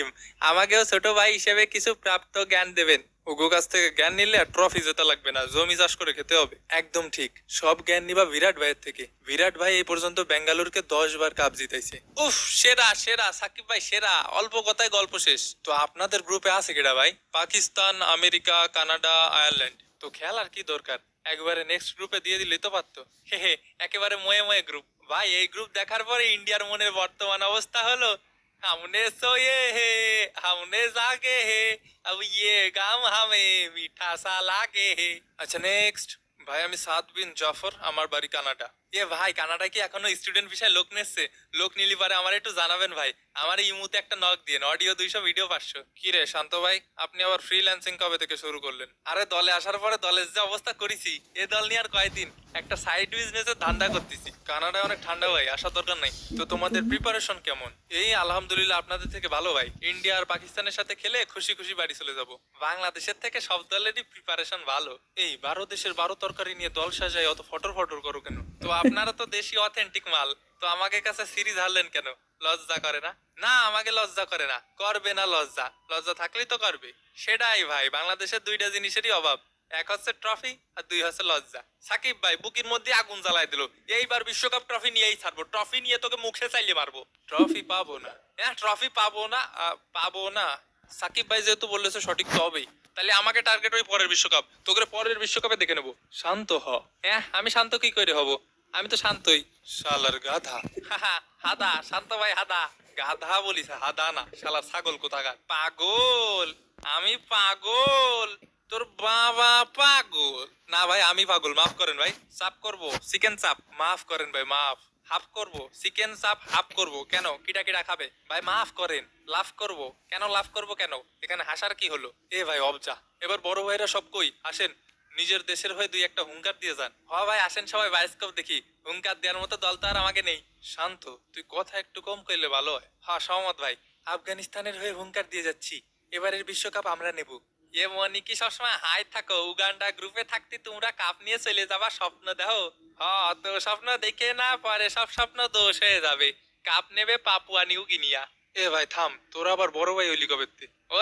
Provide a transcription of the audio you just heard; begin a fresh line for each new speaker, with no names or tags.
সাকিব, আমাকেও ছোট ভাই হিসেবে কিছু প্রাপ্ত জ্ঞান দেবেন। ওগো কাছ থেকে জ্ঞান নিলে আর ট্রফি জেতা লাগবে না, জমি চাষ করে খেতে হবে। একদম ঠিক, সব জ্ঞান নিবা বিরাট ভাইয়ের থেকে। বিরাট ভাই এই পর্যন্ত বেঙ্গালুরুকে 10 বার কাপ জিতাইছে। উফ, সেরা সেরা সাকিব ভাই, সেরা। অল্প কথায় গল্প শেষ। তো আপনাদের গ্রুপে আছে কেডা ভাই? Pakistan, America, Canada, Ireland. তো খেলার কি দরকার, একবারে নেক্সট গ্রুপে দিয়ে দিলেই তো পারতো। হে হে, একেবারে ময়ে ময়ে গ্রুপ। ভাই এই গ্রুপ দেখার পরে ইন্ডিয়ার মনের বর্তমান অবস্থা হলো, हमने सोए है, हमने जागे है, अब ये গাম হামে মিঠা সা লাগে হে। আচ্ছা নেক্সট। ভাই আমি সাদ বিন জাফর, আমার বাড়ি কানাডা। এ ভাই, কানাডা কি এখনো স্টুডেন্ট ভিসায় লোক নিচ্ছে? লোক নিলি পারে আমার একটু জানাবেন ভাই। আমার ইমুতে একটা নক দিয়ে, অডিও 200, ভিডিও 500। কি রে শান্ত ভাই, আপনি আবার ফ্রিল্যান্সিং কবে থেকে শুরু করলেন? আরে দলে আসার পরে দলের যে অবস্থা করেছি, এ দল নিয়ে আর কয়দিন। একটা সাইড বিজনেসের ধান্দা করতেছি। কানাডায় অনেক ঠান্ডা ভাই, আসার দরকার নাই। তো তোমাদের প্রিপারেশন কেমন? এই আলহামদুলিল্লাহ আপনাদের থেকে ভালো ভাই। ইন্ডিয়া আর পাকিস্তানের সাথে খেলে খুশি খুশি বাড়ি চলে যাব। বাংলাদেশের থেকে সব দলেরই প্রিপারেশন ভালো। এই 12 দেশের 12 তরকারি নিয়ে দল সাজায় অত ফটর ফটর করো কেন? তো আপনারা তো দেশি অথেন্টিক মাল, তো আমাকে কাছে সিরিজ হারলেন কেন? লজ্জা করে না? না, আমাকে লজ্জা করে না, করবে না লজ্জা। লজ্জা থাকলেই তো করবে। সেটাই ভাই, বাংলাদেশের দুইটা জিনিসেরই অভাব। এক হচ্ছে ট্রফি, আর দুই হচ্ছে লজ্জা। সাকিব ভাই বুকের মধ্যে আগুন জ্বালাই দিল। এইবার বিশ্বকাপ ট্রফি নিয়েই ছাড়বো। ট্রফি নিয়ে তোকে মুখে চাইলে মারবো। ট্রফি পাবো না? হ্যাঁ, ট্রফি পাবো না, পাবো না। সাকিব ভাই যেহেতু বললেছে সঠিক তো হবেই, তাহলে আমাকে টার্গেট ওই পরের বিশ্বকাপ। তোকে পরের বিশ্বকাপে দেখে নেবো। শান্ত হ। হ্যাঁ, আমি শান্ত কি করে হব? আমি তো শান্তই। শালার গাধা। হাদা, শান্ত ভাই হাদা। গাধা বলিস, হাদা না, শালার ছাগল কোথাকার। পাগল? আমি পাগল? তোর বাবা পাগল? না ভাই, আমি পাগল, মাফ করেন ভাই। চাপ করব, চিকেন চাপ। মাফ করেন ভাই, মাফ। হাফ করব, চিকেন চাপ হাফ করব। কেন, কিটা কিটা খাবে? ভাই মাফ করেন। লাভ করব কেন? লাভ করব কেন? এখানে হাসার কি হলো? এ ভাই অবজা, এবার বড় ভাইরা সব কই আসেন, নিজের দেশের হয়ে দুই একটা হুঙ্কার দিয়ে যান। হ ভাই আসেন, সবাই বায়োস্কোপ দেখি। হুঙ্কার দেওয়ার মতো দল তো আর আমাকে নেই। শান্ত, তুই কথা একটু কম কইলে ভালো হয়। হ্যাঁ সহমত ভাই, আফগানিস্তানের হয়ে হুঙ্কার দিয়ে যাচ্ছি। এবারের বিশ্বকাপ আমরা নেব। এ মনি কি সবসময় হাই থাকো? উগান্ডা গ্রুপে থাকতে তোমরা কাপ নিয়ে চলে যাবা স্বপ্ন দেখো। হ, তো স্বপ্ন দেখে না, পরে সব স্বপ্ন দোষ হয়ে যাবে। কাপ নেবে পাপুয়া নিউ গিনিয়া। এ ভাই থাম, তোরা আবার বড় ভাই হইলি কবে? ও